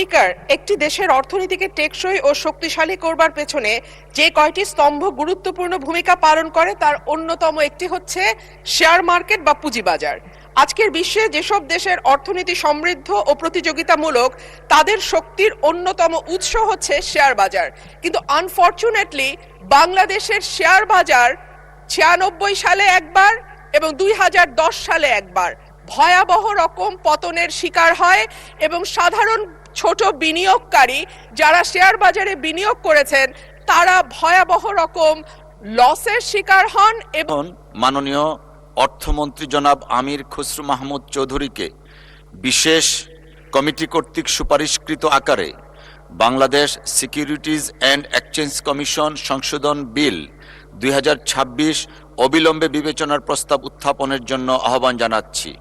Speaker, একটি দেশের অর্থনীতিকে টেকসই ও শক্তিশালী করবার পেছনে যে কয়টি স্তম্ভ গুরুত্বপূর্ণ ভূমিকা পালন করে তার অন্যতম একটি হচ্ছে শেয়ার মার্কেট বা পুঁজিবাজার। আজকের বিশ্বে যেসব দেশের অর্থনীতি সমৃদ্ধ ও প্রতিযোগিতামূলক তাদের শক্তির অন্যতম উৎস হচ্ছে শেয়ার বাজার, কিন্তু আনফরচুনেটলি বাংলাদেশের শেয়ার বাজার 96 সালে একবার এবং 2010 সালে একবার ভয়াবহ রকম পতনের শিকার হয় এবং সাধারণ ছোট বিনিয়োগকারী যারা শেয়ার বাজারে বিনিয়োগ করেছেন তারা ভয়াবহ রকম লসের শিকার হন। এবং মাননীয় অর্থমন্ত্রী জনাব আমির খসরু মাহমুদ চৌধুরীকে বিশেষ কমিটি কর্তৃক সুপারিশকৃত আকারে Bangladesh securities and exchange commission সংশোধন বিল 2026 অবিলম্বে বিবেচনার প্রস্তাব উত্থাপনের জন্য আহ্বান জানাচ্ছি।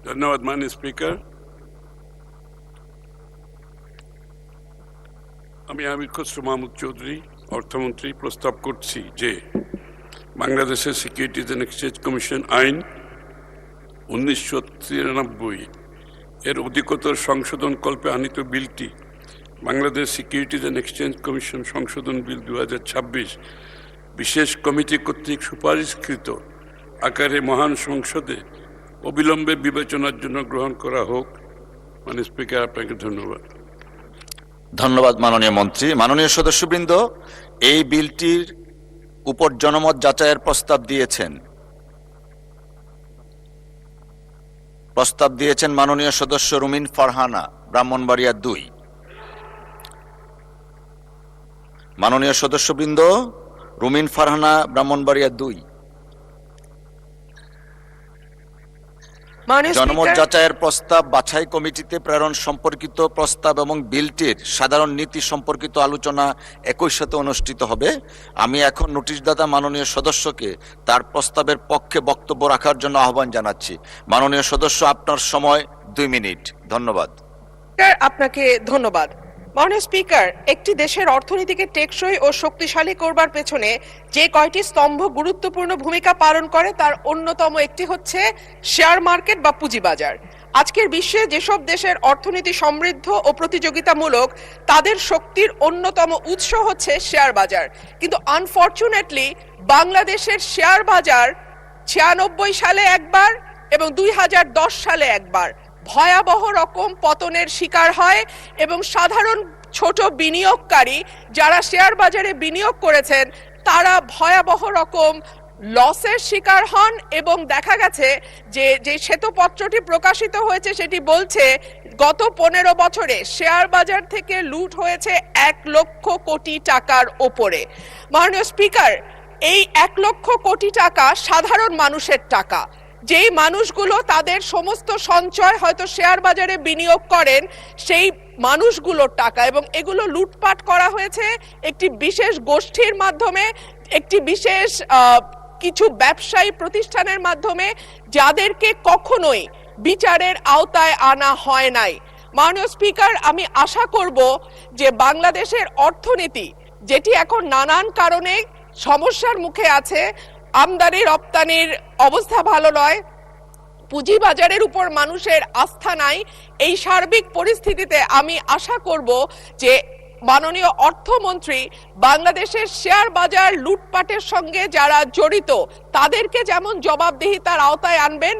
ধন্যবাদ মাননীয় স্পিকার। আমি আমির খসরু মাহমুদ চৌধুরী অর্থমন্ত্রী প্রস্তাব করছি যে বাংলাদেশের সিকিউরিটিজ অ্যান্ড এক্সচেঞ্জ কমিশন আইন 1993 এর অধিকতর সংশোধন কল্পে আনিত বিলটি Bangladesh securities and exchange commission সংশোধন বিল 2026 বিশেষ কমিটি কর্তৃক সুপারিশকৃত আকারে মহান সংসদে অবিলম্বে বিবেচনার জন্য গ্রহণ করা হোক। মাননীয় স্পিকার, আপনাকে ধন্যবাদ। ধন্যবাদ মাননীয় মন্ত্রী। মাননীয় সদস্যবৃন্দ, এই বিলটির উপর জনমত যাচাইয়ের প্রস্তাব দিয়েছেন মাননীয় সদস্য রুমিন ফারহানা, ব্রাহ্মণবাড়িয়া 2। মাননীয় সদস্যবৃন্দ, রুমিন ফারহানা, ব্রাহ্মণবাড়িয়া 2। জনমত যাচাইয়ের প্রস্তাব বাছাই কমিটিতে প্রেরণ সম্পর্কিত প্রস্তাব এবং বিলটির সাধারণ নীতি সম্পর্কিত আলোচনা একই সাথে অনুষ্ঠিত হবে। আমি এখন নোটিশদাতা মাননীয় সদস্যকে তার প্রস্তাবের পক্ষে বক্তব্য রাখার জন্য আহ্বান জানাচ্ছি। মাননীয় সদস্য, আপনার সময় 2 মিনিট। ধন্যবাদ। আপনাকে ধন্যবাদ। মাননীয় স্পিকার, একটি দেশের অর্থনীতিকে টেকসই ও শক্তিশালী করবার পেছনে যে কয়টি স্তম্ভ গুরুত্বপূর্ণ ভূমিকা পালন করে তার অন্যতম একটি হচ্ছে শেয়ার মার্কেট বা পুঁজিবাজার। আজকের বিশ্বে যেসব দেশের অর্থনীতি সমৃদ্ধ ও প্রতিযোগিতামূলক তাদের শক্তির অন্যতম উৎস হচ্ছে শেয়ার বাজার, কিন্তু আনফরচুনেটলি বাংলাদেশের শেয়ার বাজার 96 সালে একবার এবং 2010 সালে একবার ভয়াবহ রকম পতনের শিকার হয় এবং সাধারণ ছোট বিনিয়োগকারী যারা শেয়ার বাজারে বিনিয়োগ করেছেন তারা ভয়াবহ রকম লসের শিকার হন। এবং দেখা গেছে যে শ্বেতপত্রটি প্রকাশিত হয়েছে সেটি বলছে গত 15 বছরে শেয়ার বাজার থেকে লুট হয়েছে 1 লক্ষ কোটি টাকার ওপরে। মাননীয় স্পিকার, এই 1 লক্ষ কোটি টাকা সাধারণ মানুষের টাকা, যেই মানুষগুলো তাদের সমস্ত সঞ্চয় হয়তো শেয়ার বাজারে বিনিয়োগ করেন সেই মানুষগুলোর টাকা, এবং এগুলো লুটপাট করা হয়েছে একটি বিশেষ গোষ্ঠীর মাধ্যমে, একটি বিশেষ কিছু ব্যবসায়ী প্রতিষ্ঠানের মাধ্যমে, যাদেরকে কখনোই বিচারের আওতায় আনা হয় নাই। মাননীয় স্পিকার, আমি আশা করব যে বাংলাদেশের অর্থনীতি যেটি এখন নানান কারণে সমস্যার মুখে আছে, আমদানি রপ্তানির অবস্থা ভালো নয়, পুঁজিবাজারের উপর মানুষের আস্থা নাই, এই সার্বিক পরিস্থিতিতে আমি আশা করব যে মাননীয় অর্থমন্ত্রী বাংলাদেশের শেয়ার বাজার লুটপাটের সঙ্গে যারা জড়িত তাদেরকে যেমন জবাবদিহিতার আওতায় আনবেন,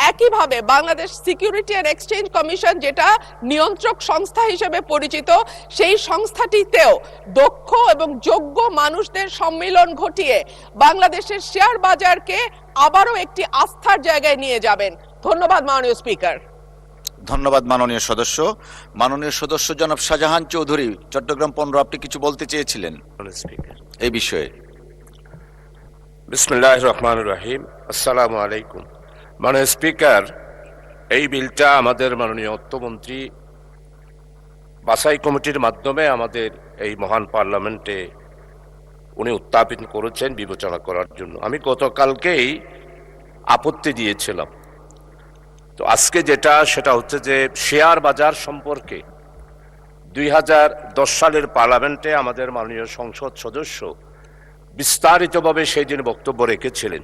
একইভাবে Bangladesh security and exchange commission যেটা নিয়ন্ত্রক সংস্থা হিসেবে পরিচিত সেই সংস্থাটিতেও দক্ষ এবং যোগ্য মানুষদের সম্মিলন ঘটিয়ে বাংলাদেশের শেয়ার বাজারকে আবারও একটি আস্থার জায়গায় নিয়ে যাবেন। ধন্যবাদ মাননীয় স্পিকার। ধন্যবাদ মাননীয় সদস্য। মাননীয় সদস্য জনাব শাহজাহান চৌধুরী, চট্টগ্রাম 15, আপনি কিছু বলতে চেয়েছিলেন এই বিষয়ে। বিসমিল্লাহির রহমানির রহিম। আসসালামু আলাইকুম। মাননীয় স্পিকার, এই বিলটা আমাদের মাননীয় অর্থমন্ত্রী বাছাই কমিটির মাধ্যমে আমাদের এই মহান পার্লামেন্টে উনি উত্থাপন করেছেন বিবেচনা করার জন্য। আমি গতকালকেই আপত্তি দিয়েছিলাম। তো আজকে সেটা হচ্ছে যে শেয়ার বাজার সম্পর্কে 2010 সালের পার্লামেন্টে আমাদের মাননীয় সংসদ সদস্য বিস্তারিতভাবে সেই দিন বক্তব্য রেখেছিলেন।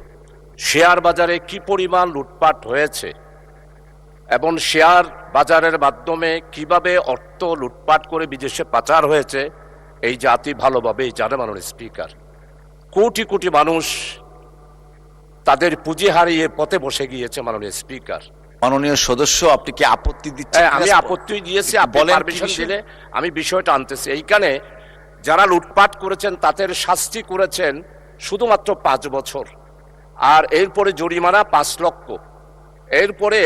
শেয়ার বাজারে কি পরিমাণ লুটপাট হয়েছে এবং শেয়ার বাজারের মাধ্যমে কিভাবে অর্থ লুটপাট করে বিদেশে পাচার হয়েছে এই জাতি ভালোভাবেই জানে মাননীয় স্পিকার। কোটি কোটি মানুষ তাদের পুঁজি হারিয়ে পথে বসে গিয়েছে মাননীয় স্পিকার। মাননীয় সদস্য, আপনি কি আপত্তি দিচ্ছেন? হ্যাঁ, আমি আপত্তি দিয়েছি, আপনি বলেন, পারমিশন কি বিষয়? দিলে আমি বিষয়টা আনতেছি। এইখানে যারা লুটপাট করেছেন তাদের শাস্তি করেছেন শুধুমাত্র 5 বছর, আর এরপরে জরিমানা 5 লক্ষ। এরপরে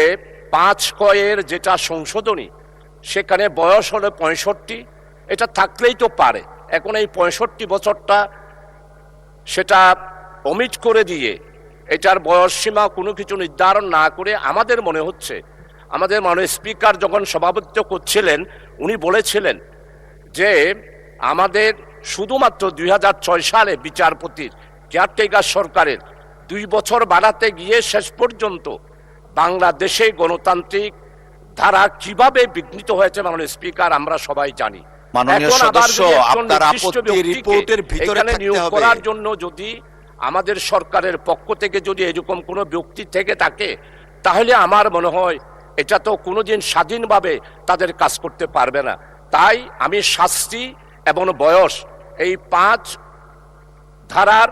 5 কয়ের যেটা সংশোধনী, সেখানে বয়স হলো 65, এটা থাকলেই তো পারে। এখন এই 65 বছরটা সেটা অমিট করে দিয়ে এটার বয়স সীমা কোনো কিছু নির্ধারণ না করে আমাদের মনে হচ্ছে, আমাদের মাননীয় স্পিকার যখন সভাপতিত্ব করছিলেন উনি বলেছিলেন যে আমাদের শুধুমাত্র 2006 সালে বিচারপতির কেয়ারটেকার সরকারের 2 বছর বাড়াতে গিয়ে শেষ পর্যন্ত বাংলাদেশে গণতান্ত্রিক ধারা কিভাবে বিঘ্নিত হয়েছে মাননীয় স্পিকার আমরা সবাই জানি। মাননীয় এখন আবার সদস্য, যদি একজন আপনার নির্দিষ্ট আপত্তি ব্যক্তিকে রিপোর্টের ভিতরে এখানে থাকতে নিয়োগ হবে। করার জন্য যদি আমাদের সরকারের পক্ষ থেকে যদি এরকম কোনো ব্যক্তি থেকে থাকে, তাহলে আমার মনে হয় এটা তো কোনোদিন স্বাধীনভাবে তাদের কাজ করতে পারবে না। তাই আমি শাস্তি এবং বয়স এই 5 ধারার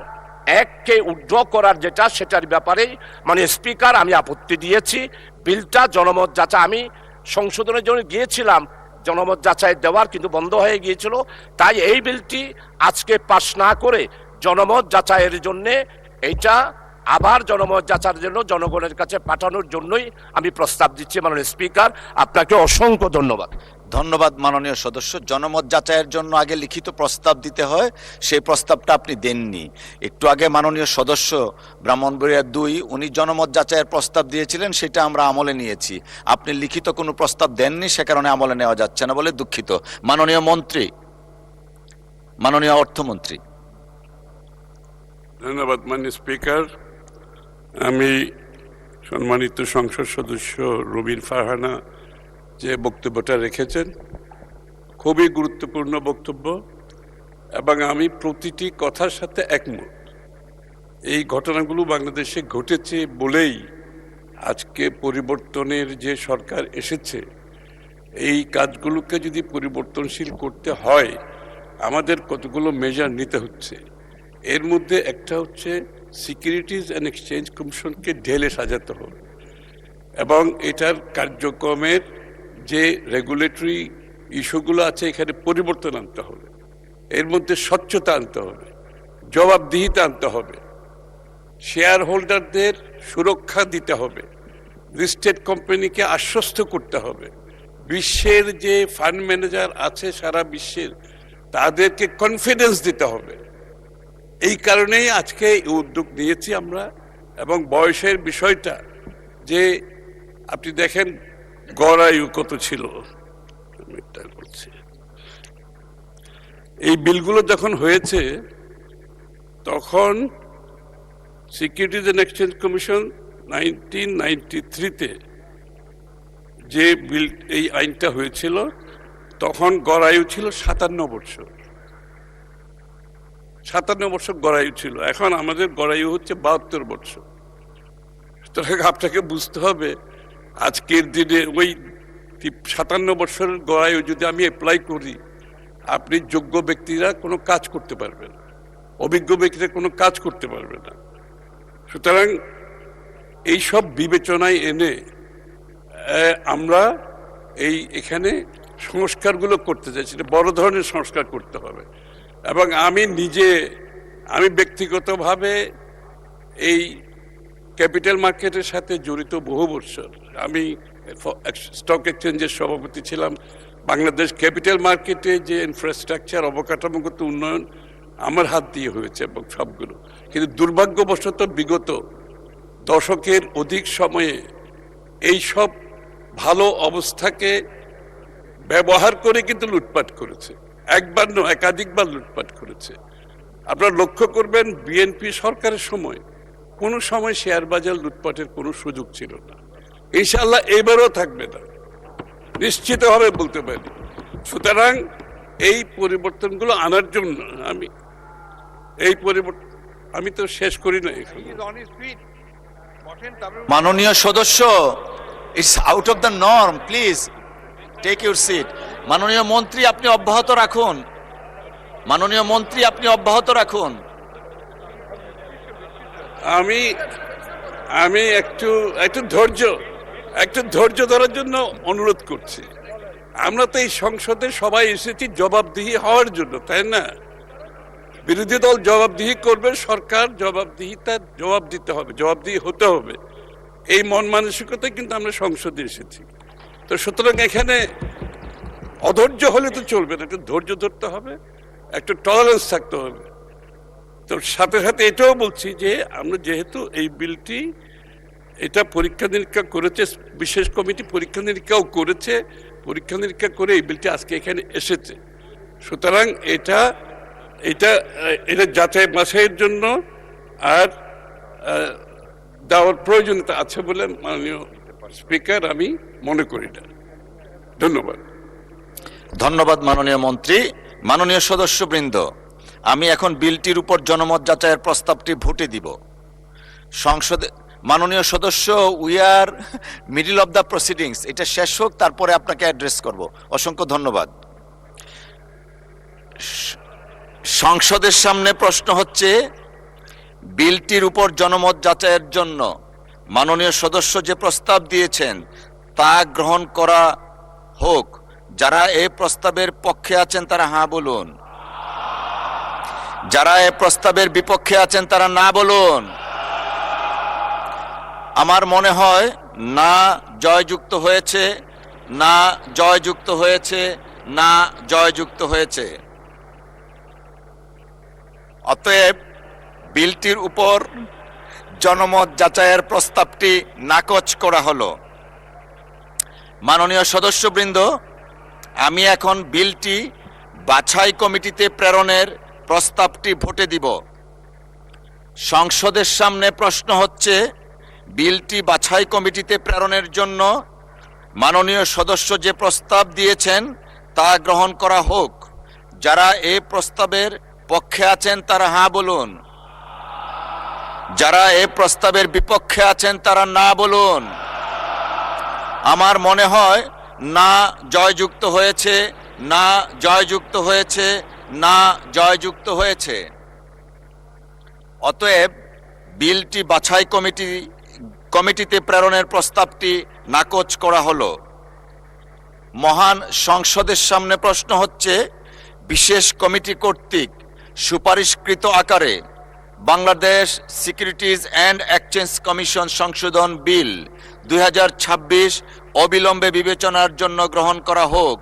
1কে উইথড্র করার যেটা, সেটার ব্যাপারেই মানে স্পিকার আমি আপত্তি দিয়েছি। বিলটা জনমত যাচাই, আমি সংশোধনের জন্য গিয়েছিলাম জনমত যাচাই দেওয়ার, কিন্তু বন্ধ হয়ে গিয়েছিল। তাই এই বিলটি আজকে পাশ না করে জনমত যাচাইয়ের জন্যে এইটা আবার জনমত যাচাইয়ের জন্য জনগণের কাছে পাঠানোর জন্যই আমি প্রস্তাব দিচ্ছি মাননীয় স্পিকার। আপনাকে অসংখ্য ধন্যবাদ। ধন্যবাদ মাননীয় সদস্য। জনমত যাচাইয়ের জন্য আগে লিখিত প্রস্তাব দিতে হয়, সেই প্রস্তাবটা আপনি দেননি। একটু আগে মাননীয় সদস্য ব্রাহ্মণবাড়িয়া 2 উনি জনমত যাচাইয়ের প্রস্তাব দিয়েছিলেন, সেটা আমরা আমলে নিয়েছি। আপনি লিখিত কোনো প্রস্তাব দেননি, সে কারণে আমলে নেওয়া যাচ্ছে না বলে দুঃখিত। মাননীয় মন্ত্রী, মাননীয় অর্থমন্ত্রী। ধন্যবাদ মাননীয় স্পিকার। আমি সম্মানিত সংসদ সদস্য রবিন ফারহানা যে বক্তব্যটা রেখেছেন, খুবই গুরুত্বপূর্ণ বক্তব্য এবং আমি প্রতিটি কথার সাথে একমত। এই ঘটনাগুলো বাংলাদেশে ঘটেছে বলেই আজকে পরিবর্তনের যে সরকার এসেছে, এই কাজগুলোকে যদি পরিবর্তনশীল করতে হয় আমাদের কতগুলো মেজার নিতে হচ্ছে। এর মধ্যে একটা হচ্ছে সিকিউরিটিজ অ্যান্ড এক্সচেঞ্জ কমিশনকে ঢেলে সাজাতে হবে এবং এটার কার্যক্রমের যে রেগুলেটরি ইস্যুগুলো আছে এখানে পরিবর্তন আনতে হবে। এর মধ্যে স্বচ্ছতা আনতে হবে, জবাবদিহিতা আনতে হবে, শেয়ার হোল্ডারদের সুরক্ষা দিতে হবে, লিস্টেড কোম্পানিকে আশ্বস্ত করতে হবে, বিশ্বের যে ফান্ড ম্যানেজার আছে সারা বিশ্বের তাদেরকে কনফিডেন্স দিতে হবে। এই কারণেই আজকে এই উদ্যোগ নিয়েছি আমরা। এবং বয়সের বিষয়টা, যে আপনি দেখেন গড় আয়ু কত ছিল, এই বিলগুলো যখন হয়েছে তখন সিকিউরিটিজ অ্যান্ড এক্সচেঞ্জ কমিশন 1993-তে যে বিল এই আইনটা হয়েছিল তখন গড় আয়ু ছিল 57 বছর। 57 বছর গড়ায়ু ছিল, এখন আমাদের গড়ায়ু হচ্ছে 72 বছর। সুতরাং আপনাকে বুঝতে হবে আজকের দিনে ওই 57 বছরের গড়ায়ু যদি আমি অ্যাপ্লাই করি, আপনি যোগ্য ব্যক্তিরা কোনো কাজ করতে পারবে না, অভিজ্ঞ ব্যক্তিরা কোনো কাজ করতে পারবে না। সুতরাং এইসব বিবেচনায় এনে আমরা এখানে সংস্কারগুলো করতে চাইছি, বড় ধরনের সংস্কার করতে হবে। এবং আমি ব্যক্তিগতভাবে এই ক্যাপিটাল মার্কেটের সাথে জড়িত বহু বছর। আমি স্টক এক্সচেঞ্জের সভাপতি ছিলাম। বাংলাদেশ ক্যাপিটাল মার্কেটে যে ইনফ্রাস্ট্রাকচার অবকাঠামোগত উন্নয়ন আমার হাত দিয়ে হয়েছে এবং সবগুলো, কিন্তু দুর্ভাগ্যবশত বিগত দশকের অধিক সময়ে এই সব ভালো অবস্থাকে ব্যবহার করে কিন্তু লুটপাট করেছে। একবার নয়, একাধিকবার লুটপাট করেছে। আপনারা লক্ষ্য করবেন বিএনপি সরকারের সময় কোনো সময় শেয়ার বাজার লুটপাটের কোনো সুযোগ ছিল না। ইনশাআল্লাহ এবারও থাকবে না, নিশ্চিতভাবে বলতে পারি। সুতরাং এই পরিবর্তনগুলো আনার জন্য আমি তো শেষ করি না এখানে। মাননীয় সদস্য, it's out of the norm, please take your seat. মাননীয় মন্ত্রী, আপনি অব্যাহত রাখুন। মাননীয় মন্ত্রী, আপনি অব্যাহত রাখুন। আমি একটু ধৈর্য ধরার জন্য অনুরোধ করছি। আমরা তো এই সংসদে সবাই এসেছি জবাবদিহি হওয়ার জন্য, তাই না? বিরোধী দল জবাবদিহি করবে, সরকার জবাব দিতে হবে, জবাবদিহি হতে হবে। এই মন মানসিকতায় কিন্তু আমরা সংসদে এসেছি। তো সুতরাং এখানে অধৈর্য হলে তো চলবে না, একটু ধৈর্য ধরতে হবে, একটু টলারেন্স থাকতে হবে। তো সাথে সাথে এটাও বলছি যে আমরা যেহেতু এই বিলটি এটা পরীক্ষা নিরীক্ষা করেছে, বিশেষ কমিটি পরীক্ষা নিরীক্ষাও করেছে, পরীক্ষা নিরীক্ষা করে এই বিলটি আজকে এখানে এসেছে। সুতরাং এটা যাচাই বাছাইয়ের জন্য আর দেওয়ার প্রয়োজনীয়তা আছে বলে মাননীয় স্পিকার আমি মনে করি না। ধন্যবাদ। ধন্যবাদ মাননীয় মন্ত্রী। মাননীয় সদস্যবৃন্দ, আমি এখন বিলটির উপর জনমত যাচাইয়ের প্রস্তাবটি ভোটে দিব। সংসদে মাননীয় সদস্য, we are middle of the proceedings, এটা শেষ হোক, তারপরে আপনাকে অ্যাড্রেস করব। অসংখ্য ধন্যবাদ। সংসদের সামনে প্রশ্ন হচ্ছে, বিলটির উপর জনমত যাচাইয়ের জন্য মাননীয় সদস্য যে প্রস্তাব দিয়েছেন তা গ্রহণ করা হোক। যারা এই প্রস্তাবের পক্ষে আছেন তারা হ্যাঁ বলুন। যারা এই প্রস্তাবের বিপক্ষে আছেন তারা না বলুন। আমার মনে হয় না জয়যুক্ত হয়েছে, না জয়যুক্ত হয়েছে, না জয়যুক্ত হয়েছে। অতএব বিলটির উপর জনমত যাচাইয়ের প্রস্তাবটি নাকচ করা হলো। মাননীয় সদস্যবৃন্দ, আমি এখন বিলটি বাছাই কমিটিতে প্রেরণের প্রস্তাবটি ভোটে দিব। সংসদের সামনে প্রশ্ন হচ্ছে, বিলটি বাছাই কমিটিতে প্রেরণের জন্য মাননীয় সদস্য যে প্রস্তাব দিয়েছেন তা গ্রহণ করা হোক। যারা এই প্রস্তাবের পক্ষে আছেন তারা হ্যাঁ বলুন। যারা এই প্রস্তাবের বিপক্ষে আছেন তারা না বলুন। আমার মনে হয় না জয়যুক্ত হয়েছে, না জয়যুক্ত হয়েছে, না জয়যুক্ত হয়েছে। অতএব বিলটি বাছাই কমিটিতে প্রেরণের প্রস্তাবটি নাকচ করা হলো। মহান সংসদের সামনে প্রশ্ন হচ্ছে, বিশেষ কমিটি কর্তৃক সুপারিশকৃত আকারে Bangladesh securities and exchange commission সংশোধন বিল 2026 অবিলম্বে বিবেচনার জন্য গ্রহণ করা হোক।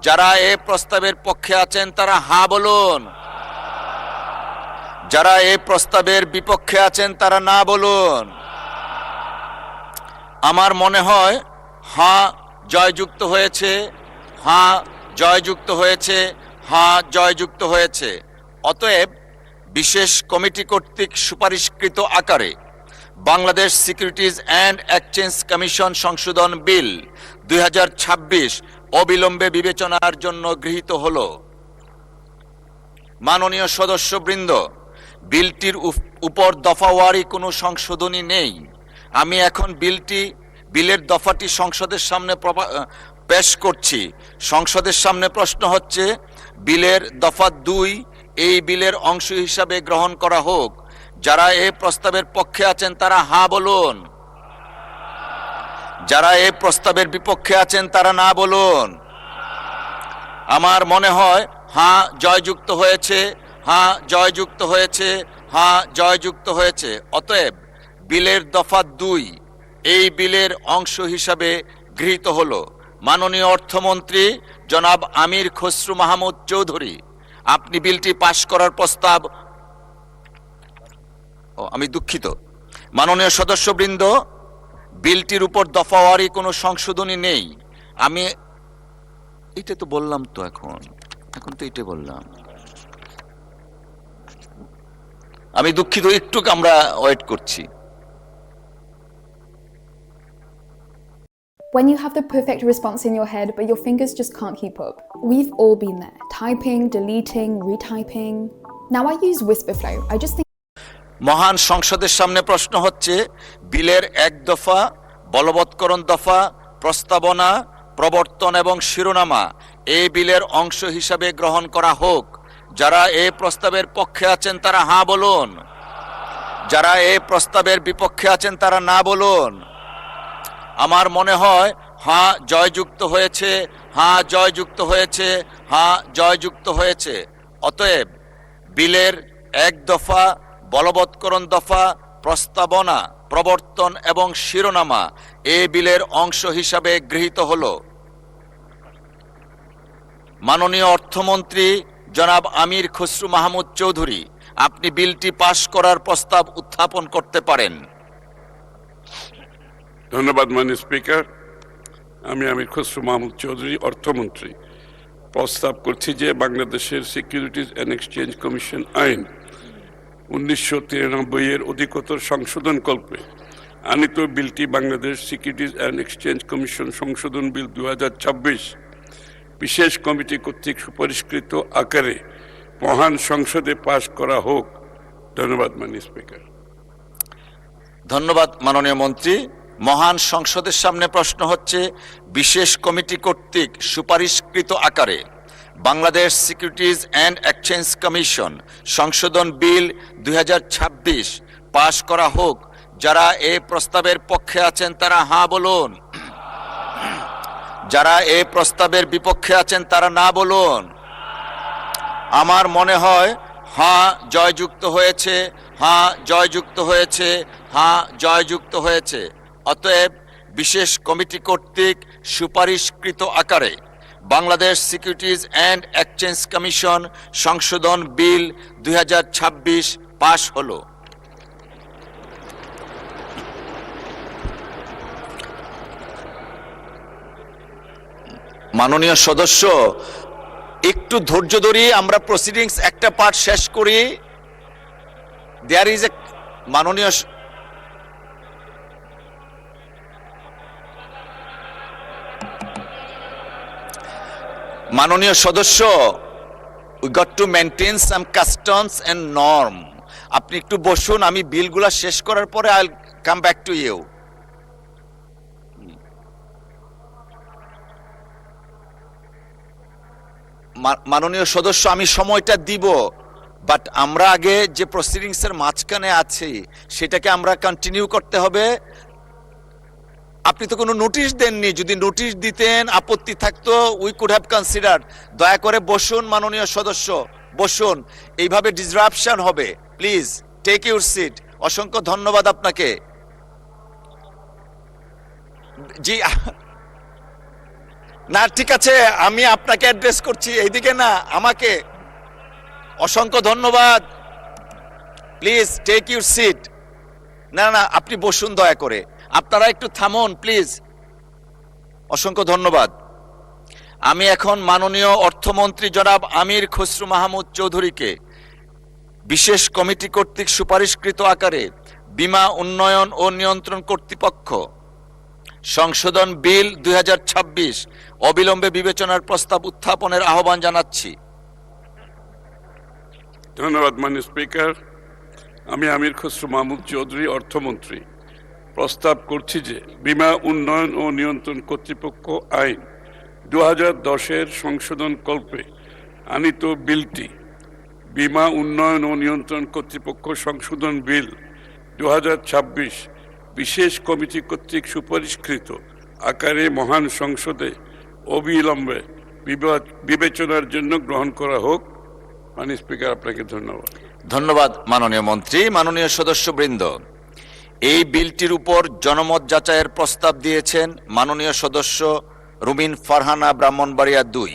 যারা এ প্রস্তাবের পক্ষে আছেন তারা হ্যাঁ বলুন। যারা এই প্রস্তাবের বিপক্ষে আছেন তারা না বলুন। আমার মনে হয় হ্যাঁ জয়যুক্ত হয়েছে, হ্যাঁ জয়যুক্ত হয়েছে, হ্যাঁ জয়যুক্ত হয়েছে। অতএব বিশেষ কমিটি কর্তৃক সুপারিশকৃত আকারে Bangladesh securities and exchange commission সংশোধন বিল 2026 অবিলম্বে বিবেচনার জন্য গৃহীত হলো। মাননীয় সদস্যবৃন্দ, বিলটির উপর দফাওয়ারি কোনো সংশোধনী নেই। আমি এখন বিলের দফাটি সংসদের সামনে পেশ করছি। সংসদের সামনে প্রশ্ন হচ্ছে, বিলের দফা 2 এই বিলের অংশ হিসাবে গ্রহণ করা হোক। যারা এই প্রস্তাবের পক্ষে আছেন তারা হ্যাঁ বলুন। যারা এই প্রস্তাবের বিপক্ষে আছেন তারা না বলুন। আমার মনে হয় হ্যাঁ জয়যুক্ত হয়েছে, হ্যাঁ জয়যুক্ত হয়েছে, হ্যাঁ জয়যুক্ত হয়েছে। অতএব বিলের দফা 2 এই বিলের অংশ হিসাবে গৃহীত হলো। মাননীয় অর্থমন্ত্রী জনাব আমির খসরু মাহমুদ চৌধুরী, আপনি বিলটি পাশ করার প্রস্তাব। আমি দুঃখিত মাননীয় সদস্যবৃন্দ, বিলটির উপর দফাওয়ারি কোনো সংশোধনী নেই। আমি এটা তো বললাম, তো এখন তো এটা বললাম। আমি দুঃখিত, একটু আমরা ওয়েট করছি। When you have the perfect response in your head, but your fingers just can't keep up. We've all been there. Typing, deleting, retyping. Now I use Whisperflow. I just think মহান সংসদের সামনে প্রশ্ন হচ্ছে, বিলের 1 দফা বলবৎকরণ দফা, প্রস্তাবনা, প্রবর্তন এবং শিরোনামা এই বিলের অংশ হিসাবে গ্রহণ করা হোক। যারা এই প্রস্তাবের পক্ষে আছেন তারা হ্যাঁ বলুন, যারা এই প্রস্তাবের বিপক্ষে আছেন তারা না বলুন। আমার মনে হয় হ্যাঁ জয়যুক্ত হয়েছে, হ্যাঁ জয়যুক্ত হয়েছে, হ্যাঁ জয়যুক্ত হয়েছে। অতএব বিলের 1 দফা, বলবৎকরণ দফা, প্রস্তাবনা, প্রবর্তন এবং শিরোনামা এই বিলের অংশ হিসাবে গৃহীত হলো। মাননীয় অর্থমন্ত্রী জনাব আমির খসরু মাহমুদ চৌধুরী, আপনি বিলটি পাশ করার প্রস্তাব উত্থাপন করতে পারেন। ধন্যবাদ মাননীয় স্পিকার। আমি আমির খসরু মাহমুদ চৌধুরী, অর্থমন্ত্রী, প্রস্তাব করছি যে বাংলাদেশের সিকিউরিটিজ অ্যান্ড এক্সচেঞ্জ কমিশন আইন 1993 এর অধিকতর সংশোধন কল্পে আনিত বিলটি Bangladesh securities and exchange commission সংশোধন বিল 2026 বিশেষ কমিটি কর্তৃক সুপারিশকৃত আকারে মহান সংসদে পাশ করা হোক। ধন্যবাদ মাননীয় স্পিকার। ধন্যবাদ মাননীয় মন্ত্রী। মহান সংসদের সামনে প্রশ্ন হচ্ছে, বিশেষ কমিটি কর্তৃক সুপারিশকৃত আকারে Bangladesh securities and exchange commission সংশোধন বিল 2026 পাশ করা হোক। যারা এই প্রস্তাবের পক্ষে আছেন তারা হ্যাঁ বলুন, যারা এই প্রস্তাবের বিপক্ষে আছেন তারা না বলুন। আমার মনে হয় হ্যাঁ জয়যুক্ত হয়েছে, হ্যাঁ জয়যুক্ত হয়েছে, হ্যাঁ জয়যুক্ত হয়েছে। অতএব বিশেষ কমিটি কর্তৃক সুপারিশকৃত আকারে Bangladesh securities and exchange commission সংশোধন বিল 2026 পাশ হলো। মাননীয় সদস্য, একটু ধৈর্য ধরি, আমরা প্রসিডিংস একটা পার্ট শেষ করি। দেয়ার ইজ এ মাননীয় সদস্য, we got to maintain some customs and norm. আপনি একটু বসুন, আমি বিলগুলা শেষ করার পরে I will come back to you. মাননীয় সদস্য, আমি সময়টা দিব, বাট আমরা আগে যে প্রসিডিংস এর মাঝখানে আছি সেটাকে আমরা কন্টিনিউ করতে হবে। আপনি তো কোনো নোটিশ দেননি, যদি নোটিশ দিতেন আপত্তি থাকতো, উই কুড হ্যাভ কনসিডার্ড। দয়া করে বসুন মাননীয় সদস্য, বসুন, এইভাবে ডিসরাপশন হবে। Please take your seat. অসংখ্য ধন্যবাদ আপনাকে। জি না, ঠিক আছে, আমি আপনাকে অ্যাড্রেস করছি, এইদিকে না, আমাকে। অসংখ্য ধন্যবাদ। Please take your seat. না না, আপনি বসুন দয়া করে, আপনারা একটু থামুন প্লিজ। অসংখ্য ধন্যবাদ। আমি এখন মাননীয় অর্থমন্ত্রী জনাব আমির খসরু মাহমুদ চৌধুরীকে বিশেষ কমিটি কর্তৃক সুপারিশকৃত আকারে বীমা উন্নয়ন ও নিয়ন্ত্রণ কর্তৃপক্ষ সংশোধন বিল 2026 অবিলম্বে বিবেচনার প্রস্তাব উত্থাপনের আহ্বান জানাচ্ছি। ধন্যবাদ মাননীয় স্পিকার। আমি আমির খসরু মাহমুদ চৌধুরী, অর্থমন্ত্রী, প্রস্তাব করছি যে বীমা উন্নয়ন ও নিয়ন্ত্রণ কর্তৃপক্ষ আইন 2010 সংশোধন কল্পে আনিত বিলটি বীমা উন্নয়ন ও নিয়ন্ত্রণ কর্তৃপক্ষ সংশোধন বিল 2026 বিশেষ কমিটি কর্তৃক সুপারিশকৃত আকারে মহান সংসদে অবিলম্বে বিবেচনার জন্য গ্রহণ করা হোক। মাননীয় স্পিকার, আপনাকে ধন্যবাদ। ধন্যবাদ মাননীয় মন্ত্রী। মাননীয় সদস্যবৃন্দ, এই বিলটির উপর জনমত যাচাইয়ের প্রস্তাব দিয়েছেন মাননীয় সদস্য রুমিন ফারহানা, ব্রাহ্মণবাড়িয়া 2।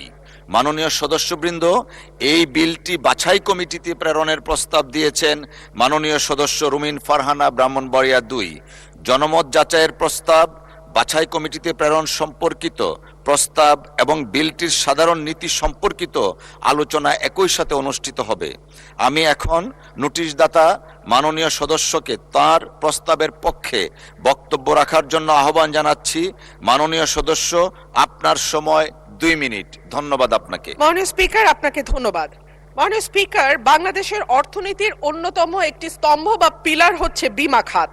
মাননীয় সদস্যবৃন্দ, এই বিলটি বাছাই কমিটিতে প্রেরণের প্রস্তাব দিয়েছেন মাননীয় সদস্য রুমিন ফারহানা, ব্রাহ্মণবাড়িয়া 2। জনমত যাচাইয়ের প্রস্তাব, বাছাই কমিটিতে প্রেরণ সম্পর্কিত প্রস্তাব এবং বিলটির সাধারণ নীতি সম্পর্কিত আলোচনা একই সাথে অনুষ্ঠিত হবে। আমি এখন নোটিশদাতা মাননীয় সদস্যকে তার প্রস্তাবের পক্ষে বক্তব্য রাখার জন্য আহ্বান জানাচ্ছি। মাননীয় সদস্য, আপনার সময় 2 মিনিট। ধন্যবাদ আপনাকে। মাননীয় স্পিকার, আপনাকে ধন্যবাদ। মাননীয় স্পিকার, বাংলাদেশের অর্থনীতির অন্যতম একটি স্তম্ভ বা পিলার হচ্ছে বীমা খাত।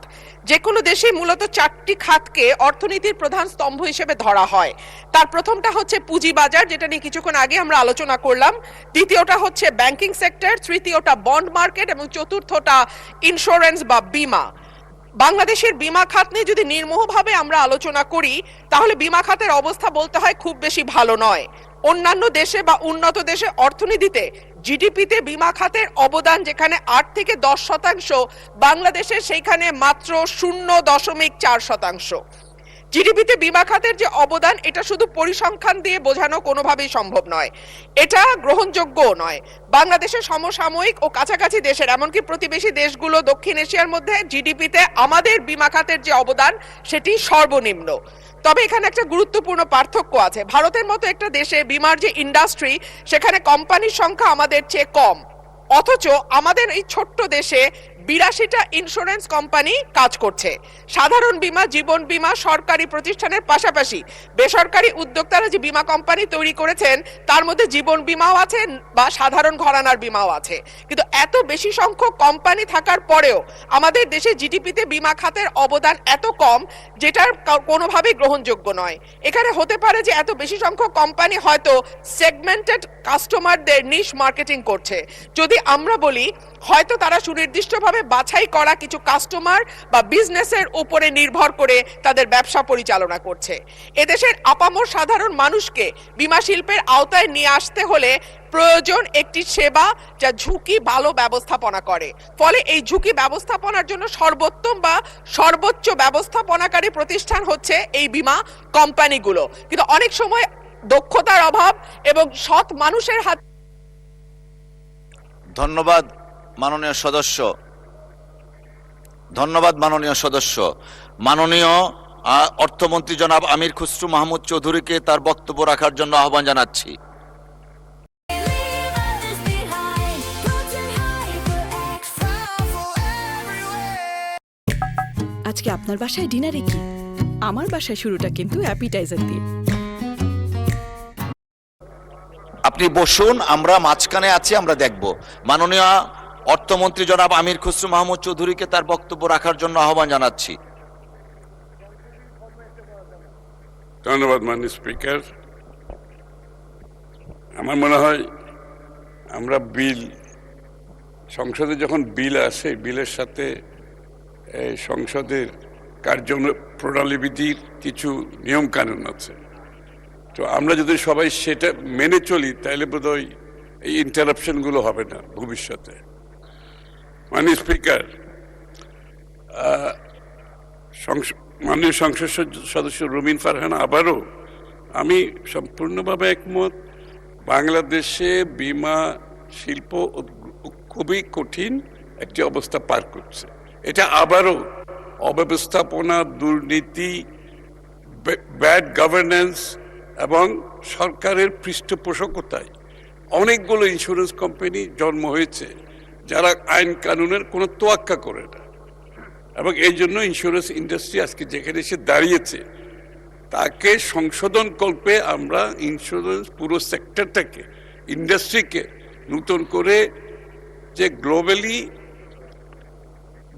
যে কোনো দেশে মূলত 4টি খাতকে অর্থনীতির প্রধান স্তম্ভ হিসেবে ধরা হয়। তার প্রথমটা হচ্ছে পুঁজিবাজার, যেটা নিয়ে কিছুক্ষণ আগে আমরা আলোচনা করলাম। দ্বিতীয়টা হচ্ছে ব্যাংকিং সেক্টর, তৃতীয়টা বন্ড মার্কেট এবং চতুর্থটা ইন্স্যুরেন্স বা বীমা। বাংলাদেশের বীমা খাত নিয়ে যদি নির্মোহভাবে আমরা আলোচনা করি, তাহলে বীমা খাতের অবস্থা বলতে হয় খুব বেশি ভালো নয়। অন্যান্য দেশে বা উন্নত দেশে অর্থনীতিতে জিডিপিতে বীমা খাতের অবদান যেখানে 8 থেকে 10%, বাংলাদেশে সেইখানে মাত্র 0.4%। জিডিপিতে বীমা খাতের যে অবদান, এটা শুধু পরিসংখ্যান দিয়ে বোঝানো কোনোভাবেই সম্ভব নয়, এটা গ্রহণযোগ্যও নয়। বাংলাদেশের সমসাময়িক ও কাছাকাছি দেশের, এমনকি প্রতিবেশী দেশগুলো দক্ষিণ এশিয়ার মধ্যে জিডিপিতে আমাদের বীমা খাতের যে অবদান সেটি সর্বনিম্ন। তবে এখানে একটা গুরুত্বপূর্ণ পার্থক্য আছে। ভারতের মতো একটা দেশে বীমার যে ইন্ডাস্ট্রি, সেখানে কোম্পানির সংখ্যা আমাদের চেয়ে কম, অথচ আমাদের এই ছোট্ট দেশে 82টা ইন্স্যুরেন্স কোম্পানি কাজ করছে। সাধারণ বীমা, জীবন বীমা সরকারি প্রতিষ্ঠানের পাশাপাশি বেসরকারি উদ্যোক্তারা যে বীমা কোম্পানি তৈরি করেছেন, তার মধ্যে জীবন বীমাও আছে বা সাধারণ ঘরানার বীমাও আছে। কিন্তু এত বেশি সংখ্যক কোম্পানি থাকার পরেও আমাদের দেশে জিডিপিতে বীমা খাতের অবদান এত কম, যেটার কোনোভাবেই গ্রহণযোগ্য নয়। এখানে হতে পারে যে এত বেশি সংখ্যক কোম্পানি হয়তো সেগমেন্টেড কাস্টমারদের নিশ মার্কেটিং করছে। যদি আমরা বলি, হয়তো তারা সুনির্দিষ্টভাবে বাছাই করা কিছু কাস্টমার বা বিজনেসের উপরে নির্ভর করে তাদের ব্যবসা পরিচালনা করছে। এদেশের আপামর সাধারণ মানুষকে বীমা শিল্পের আওতায় নিয়ে আসতে হলে প্রয়োজন একটি সেবা যা ঝুঁকি ভালো ব্যবস্থাপনা করে। ফলে এই ঝুঁকি ব্যবস্থাপনার জন্য সর্বোত্তম বা সর্বোচ্চ ব্যবস্থাপনাকারী প্রতিষ্ঠান হচ্ছে এই বীমা কোম্পানিগুলো। কিন্তু অনেক সময় দক্ষতার অভাব এবং সৎ মানুষের হাত। ধন্যবাদ মাননীয় সদস্য। মাননীয় অর্থমন্ত্রী জনাব আমির খুসরু মাহমুদ চৌধুরীকে তার বক্তব্য রাখার জন্য আহ্বান জানাচ্ছি। আজকে আপনার বাসায় ডিনারে কি? আমার বাসায় শুরুটা কিন্তু অ্যাপিটাইজার দিয়ে। আপনি বসুন, আমরা মাঝখানে আছি, আমরা দেখব। মাননীয় অর্থমন্ত্রী জনাব আমির খুসরু মাহমুদ চৌধুরীকে তার বক্তব্য রাখার জন্য আহ্বান জানাচ্ছি। ধন্যবাদ মাননীয় স্পিকার। আমার মনে হয় আমরা সংসদে যখন বিল আসে, বিলের সাথে সংসদের কার্যপ্রণালীবিধির কিছু নিয়ম কানুন আছে। তো আমরা যদি সবাই সেটা মেনে চলি, তাহলে বোধহয় এই ইন্টারাপশনগুলো হবে না ভবিষ্যতে। মাননীয় স্পিকার, মাননীয় সংসদ সদস্য রুমিন ফারহানা, আবারও আমি সম্পূর্ণভাবে একমত। বাংলাদেশে বীমা শিল্প খুবই কঠিন একটি অবস্থা পার করছে। এটা আবারও অব্যবস্থাপনা, দুর্নীতি, ব্যাড গভর্নেন্স এবং সরকারের পৃষ্ঠপোষকতায় অনেকগুলো ইন্স্যুরেন্স কোম্পানি জন্ম হয়েছে যারা আইন কানুনের কোনো তোয়াক্কা করে না, এবং এই জন্য ইন্স্যুরেন্স ইন্ডাস্ট্রি আজকে যেখানে এসে দাঁড়িয়েছে, তাকে সংশোধন কল্পে আমরা ইন্স্যুরেন্স পুরো সেক্টরটাকে, ইন্ডাস্ট্রিকে নতুন করে, যে গ্লোবালি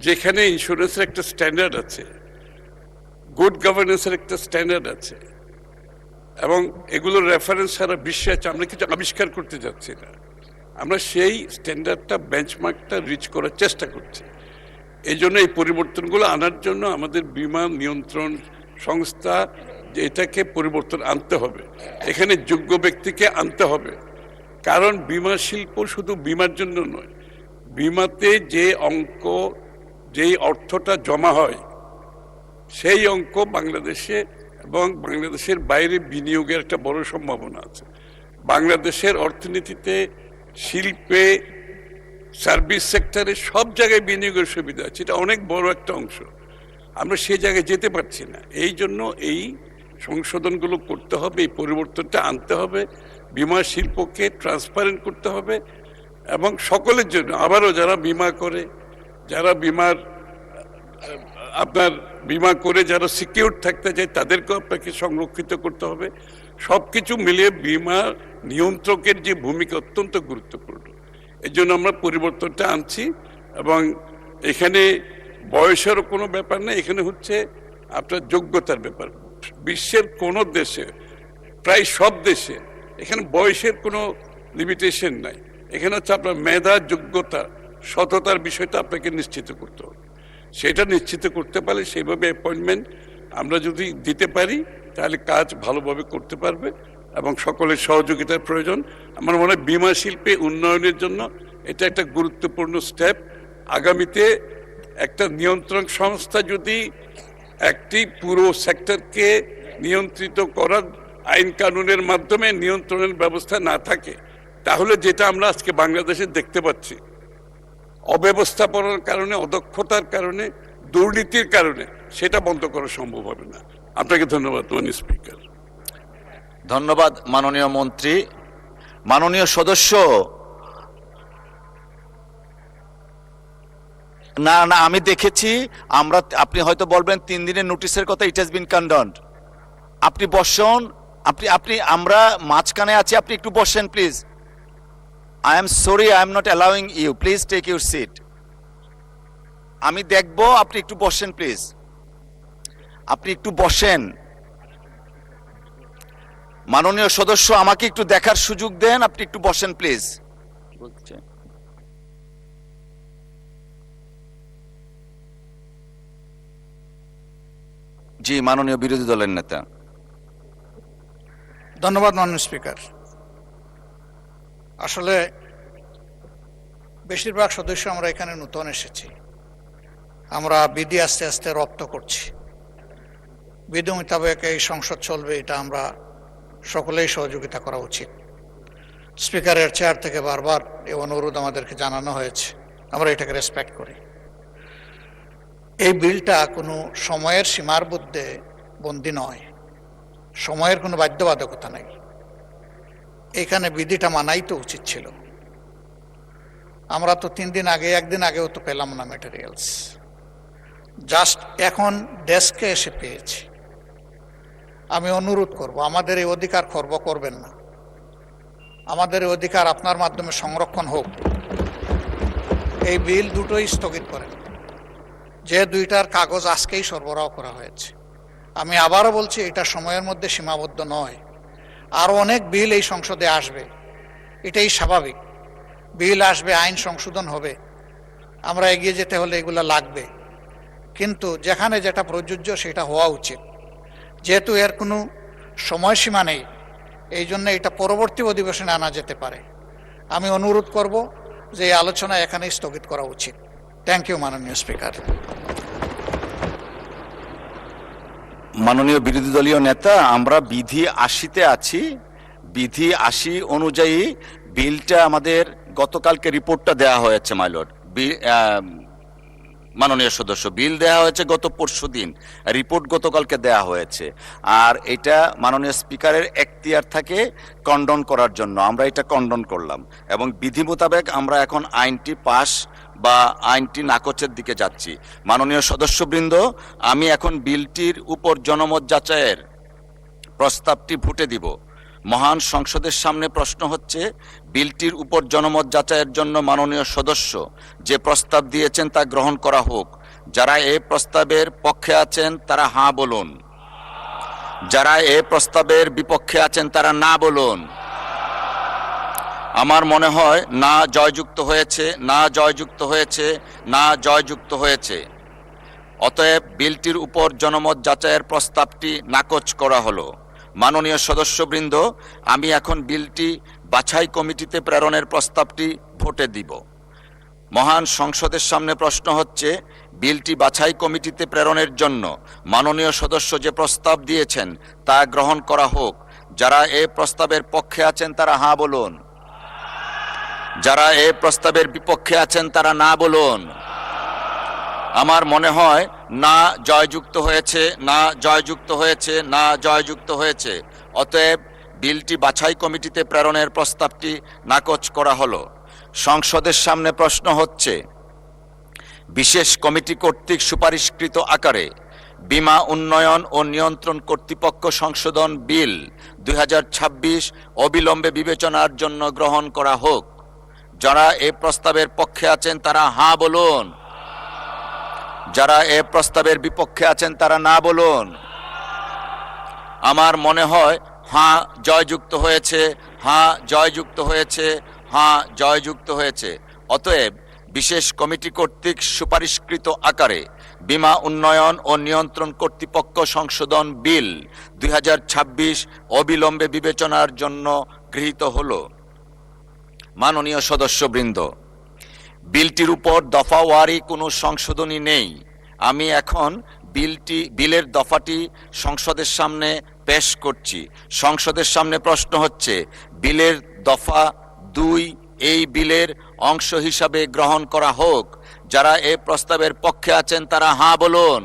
যেখানে ইন্স্যুরেন্সের একটা স্ট্যান্ডার্ড আছে, গুড গভর্নেন্সের একটা স্ট্যান্ডার্ড আছে, এবং এগুলোর রেফারেন্স সারা বিশ্বে আছে। আমরা কিছু আবিষ্কার করতে যাচ্ছি না, আমরা সেই স্ট্যান্ডার্ডটা, বেঞ্চমার্কটা রিচ করার চেষ্টা করছি। এই জন্য এই পরিবর্তনগুলো আনার জন্য আমাদের বীমা নিয়ন্ত্রণ সংস্থা, যে এটাকে পরিবর্তন আনতে হবে, এখানে যোগ্য ব্যক্তিকে আনতে হবে। কারণ বীমা শিল্প শুধু বীমার জন্য নয়, বীমাতে যে অঙ্ক, যেই অর্থটা জমা হয়, সেই অঙ্ক বাংলাদেশে এবং বাংলাদেশের বাইরে বিনিয়োগের একটা বড় সম্ভাবনা আছে। বাংলাদেশের অর্থনীতিতে, শিল্পে, সার্ভিস সেক্টরে সব জায়গায় বিনিয়োগের সুবিধা আছে। এটা অনেক বড় একটা অংশ, আমরা সেই জায়গায় যেতে পারছি না। এই জন্য এই সংশোধনগুলো করতে হবে, এই পরিবর্তনটা আনতে হবে, বীমা শিল্পকে ট্রান্সপারেন্ট করতে হবে, এবং সকলের জন্য, আবারও যারা বীমা করে, যারা বীমা করে যারা সিকিউর থাকতে চায়, তাদেরকেও আপনাকে সংরক্ষিত করতে হবে। সব কিছু মিলিয়ে বীমা নিয়ন্ত্রকের যে ভূমিকা অত্যন্ত গুরুত্বপূর্ণ। এই জন্য আমরা পরিবর্তনটা আনছি এবং এখানে বয়সেরও কোনো ব্যাপার নেই, এখানে হচ্ছে আপনার যোগ্যতার ব্যাপার। বিশ্বের কোনো দেশে, প্রায় সব দেশে এখানে বয়সের কোনো লিমিটেশন নাই। এখানে হচ্ছে আপনার মেধা, যোগ্যতা, সততার বিষয়টা আপনাকে নিশ্চিত করতে হবে। সেটা নিশ্চিত করতে পারলে সেইভাবে অ্যাপয়েন্টমেন্ট আমরা যদি দিতে পারি তাহলে কাজ ভালোভাবে করতে পারবে এবং সকলের সহযোগিতার প্রয়োজন। আমার মনে হয় বীমা শিল্পে উন্নয়নের জন্য এটা একটা গুরুত্বপূর্ণ স্টেপ। আগামীতে একটা নিয়ন্ত্রণ সংস্থা যদি একটি পুরো সেক্টরকে নিয়ন্ত্রিত করার আইন কানুনের মাধ্যমে নিয়ন্ত্রণের ব্যবস্থা না থাকে, তাহলে যেটা আমরা আজকে বাংলাদেশে দেখতে পাচ্ছি, অব্যবস্থাপনার কারণে, অদক্ষতার কারণে, দুর্নীতির কারণে, সেটা বন্ধ করা সম্ভব হবে না। আপনাকে ধন্যবাদ মাননীয় স্পিকার। ধন্যবাদ মাননীয় মন্ত্রী। মাননীয় সদস্য, না না আমি দেখেছি, আপনি হয়তো বলবেন 3 দিনের নোটিশের কথা, ইট হ্যাজ বিন কন্ডন্ড। আপনি বসুন, আপনি আমরা মাঝখানে আছি, আপনি একটু বসেন please. I am sorry, I am not allowing you. Please take your seat. আমি দেখব, আপনি একটু বসেন প্লিজ। আপনি একটু বসেন। মাননীয় সদস্য, আমাকে একটু দেখার সুযোগ দেন, আপনি একটু বসেন প্লিজ। জি, মাননীয় বিরোধী দলের নেতা। ধন্যবাদ মাননীয় স্পিকার। আসলে বেশিরভাগ সদস্য আমরা এখানে নতুন এসেছি, আমরা বিধি আস্তে আস্তে রপ্ত করছি, বিধি মোতাবেক এই সংসদ চলবে, এটা আমরা সকলেই সহযোগিতা করা উচিত। স্পিকারের চেয়ার থেকে বারবার এই অনুরোধ আমাদেরকে জানানো হয়েছে, আমরা এটাকে রেসপেক্ট করি। এই বিলটা কোনো সময়ের সীমার মধ্যে বন্দী নয়, সময়ের কোনো বাধ্যবাধকতা নেই। এখানে বিধিটা মানাই তো উচিত ছিল। আমরা তো 3 দিন আগে, 1 দিন আগেও তো পেলাম না ম্যাটেরিয়ালস, জাস্ট এখন ডেস্কে এসে পেয়েছি। আমি অনুরোধ করব, আমাদের এই অধিকার খর্ব করবেন না, আমাদের এই অধিকার আপনার মাধ্যমে সংরক্ষণ হোক। এই বিল দুটোই স্থগিত করেন, যে 2টার কাগজ আজকেই সরবরাহ করা হয়েছে। আমি আবারও বলছি, এটা সময়ের মধ্যে সীমাবদ্ধ নয়, আরও অনেক বিল এই সংসদে আসবে, এটাই স্বাভাবিক। বিল আসবে, আইন সংশোধন হবে, আমরা এগিয়ে যেতে হলে এগুলো লাগবে, কিন্তু যেখানে যেটা প্রযোজ্য সেটা হওয়া উচিত। যেহেতু এর কোনো সময়সীমা নেই, এই জন্য এটা পরবর্তী অধিবেশনে আনা যেতে পারে। আমি অনুরোধ করব যে এই আলোচনা এখানেই স্থগিত করা উচিত। থ্যাংক ইউ মাননীয় স্পিকার। মাননীয় বিরোধী দলীয় নেতা, আমরা বিধি 80-তে আছি। বিধি 80 অনুযায়ী বিলটা আমাদের গতকালকে রিপোর্টটা দেয়া হয়েছে মাইলর্ড। মাননীয় সদস্য, বিল দেয়া হয়েছে গত পরশুদিন, রিপোর্ট গতকালকে দেয়া হয়েছে। আর এটা মাননীয় স্পিকারের এখতিয়ার থাকে কন্ডন করার জন্য, আমরা এটা কন্ডন করলাম এবং বিধি মোতাবেক আমরা এখন আইনটি পাস বা আইনটি নাকচের দিকে যাচ্ছি। মাননীয় সদস্যবৃন্দ, আমি এখন বিলটির উপর জনমত যাচাইয়ের প্রস্তাবটি ভোটে দিব। মহান সংসদের সামনে প্রশ্ন হচ্ছে, বিলটির উপর জনমত যাচাইয়ের জন্য মাননীয় সদস্য যে প্রস্তাব দিয়েছেন তা গ্রহণ করা হোক। যারা এই প্রস্তাবের পক্ষে আছেন তারা হাঁ বলুন, যারা এই প্রস্তাবের বিপক্ষে আছেন তারা না বলুন। আমার মনে হয় না জয়যুক্ত হয়েছে, না জয়যুক্ত হয়েছে, না জয়যুক্ত হয়েছে। অতএব বিলটির উপর জনমত যাচাইয়ের প্রস্তাবটি নাকচ করা হলো। মাননীয় সদস্যবৃন্দ, আমি এখন বিলটি বাছাই কমিটিতে প্রেরণের প্রস্তাবটি ভোটে দিব। মহান সংসদের সামনে প্রশ্ন হচ্ছে, বিলটি বাছাই কমিটিতে প্রেরণের জন্য মাননীয় সদস্য যে প্রস্তাব দিয়েছেন তা গ্রহণ করা হোক। যারা এই প্রস্তাবের পক্ষে আছেন তারা হাঁ বলুন, যারা এই প্রস্তাবের বিপক্ষে আছেন তারা না বলুন। আমার মনে হয় না জয়যুক্ত হয়েছে, না জয়যুক্ত হয়েছে, না জয়যুক্ত হয়েছে। অতএব বিলটি বাছাই কমিটিতে প্রেরণের প্রস্তাবটি নাকচ করা হলো। সংসদের সামনে প্রশ্ন হচ্ছে, বিশেষ কমিটি কর্তৃক সুপারিশকৃত আকারে বীমা উন্নয়ন ও নিয়ন্ত্রণ কর্তৃপক্ষ সংশোধন বিল 2026 অবিলম্বে বিবেচনার জন্য গ্রহণ করা হোক। যারা এই প্রস্তাবের পক্ষে আছেন তারা হ্যাঁ বলুন। যারা এই প্রস্তাবের বিপক্ষে আছেন তারা না বলুন। আমার মনে হয় হ্যাঁ জয়যুক্ত হয়েছে, হ্যাঁ জয়যুক্ত হয়েছে, হ্যাঁ জয়যুক্ত হয়েছে। অতএব বিশেষ কমিটি কর্তৃক সুপারিশকৃত আকারে বীমা উন্নয়ন ও নিয়ন্ত্রণ কর্তৃপক্ষ সংশোধন বিল 2026 অবিলম্বে বিবেচনার জন্য গৃহীত হলো। মাননীয় সদস্যবৃন্দ, বিলটির উপর দফাওয়ারি কোনো সংশোধনী নেই। আমি এখন বিলের দফাটি সংসদের সামনে পেশ করছি। সংসদের সামনে প্রশ্ন হচ্ছে, বিলের দফা 2 এই বিলের অংশ হিসাবে গ্রহণ করা হোক। যারা এই প্রস্তাবের পক্ষে আছেন তারা হ্যাঁ বলুন।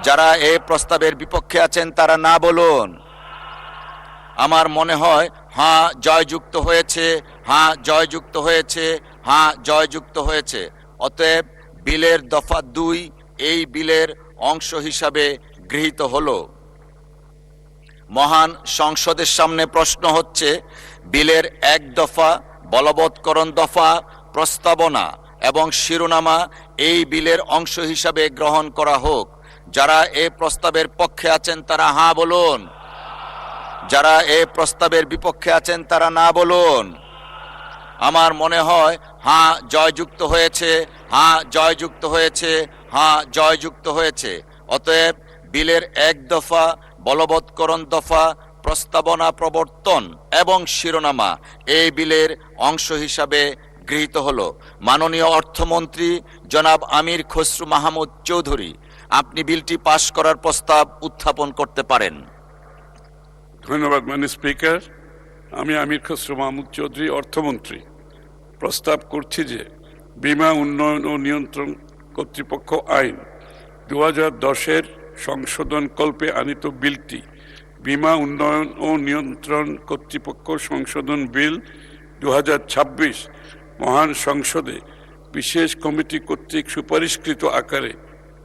যারা এই প্রস্তাবের বিপক্ষে আছেন তারা না বলুন। আমার মনে হয় হ্যাঁ জয়যুক্ত হয়েছে, হ্যাঁ জয়যুক্ত হয়েছে, হ্যাঁ জয়যুক্ত হয়েছে। অতএব বিলের দফা 2 এই বিলের অংশ হিসাবে গৃহীত হলো। মহান সংসদের সামনে প্রশ্ন হচ্ছে, বিলের 1 দফা, বলবৎকরণ দফা, প্রস্তাবনা এবং শিরোনামা এই বিলের অংশ হিসাবে গ্রহণ করা হোক। যারা এই প্রস্তাবের পক্ষে আছেন তারা হ্যাঁ বলুন। যারা এই প্রস্তাবের বিপক্ষে আছেন তারা না বলুন। আমার মনে হয় হ্যাঁ জয়যুক্ত হয়েছে, হ্যাঁ জয়যুক্ত হয়েছে, হ্যাঁ জয়যুক্ত হয়েছে। অতএব বিলের 1 দফা, বলবৎকরণ দফা, প্রস্তাবনা প্রবর্তন এবং শিরোনামা এই বিলের অংশ হিসাবে গৃহীত হলো। মাননীয় অর্থমন্ত্রী জনাব আমির খসরু মাহমুদ চৌধুরী, আপনি বিলটি পাশ করার প্রস্তাব উত্থাপন করতে পারেন। ধন্যবাদ মাননীয় স্পিকার। আমি আমির খসরু মাহমুদ চৌধুরী, অর্থমন্ত্রী, প্রস্তাব করছি যে বীমা উন্নয়ন ও নিয়ন্ত্রণ কর্তৃপক্ষ আইন 2010-এর সংশোধন কল্পে আনিত বিলটি বীমা উন্নয়ন ও নিয়ন্ত্রণ কর্তৃপক্ষ সংশোধন বিল 2026 মহান সংসদে বিশেষ কমিটি কর্তৃক সুপারিশকৃত আকারে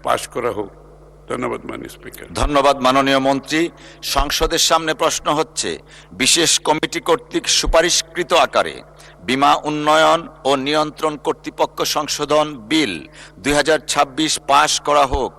পাশ করা হোক। ধন্যবাদ মাননীয় স্পিকার। ধন্যবাদ মাননীয় মন্ত্রী। সংসদের সামনে প্রশ্ন হচ্ছে, বিশেষ কমিটি কর্তৃক সুপারিশকৃত আকারে বীমা উন্নয়ন ও নিয়ন্ত্রণ কর্তৃপক্ষ সংশোধন বিল 2026 পাশ করা হোক।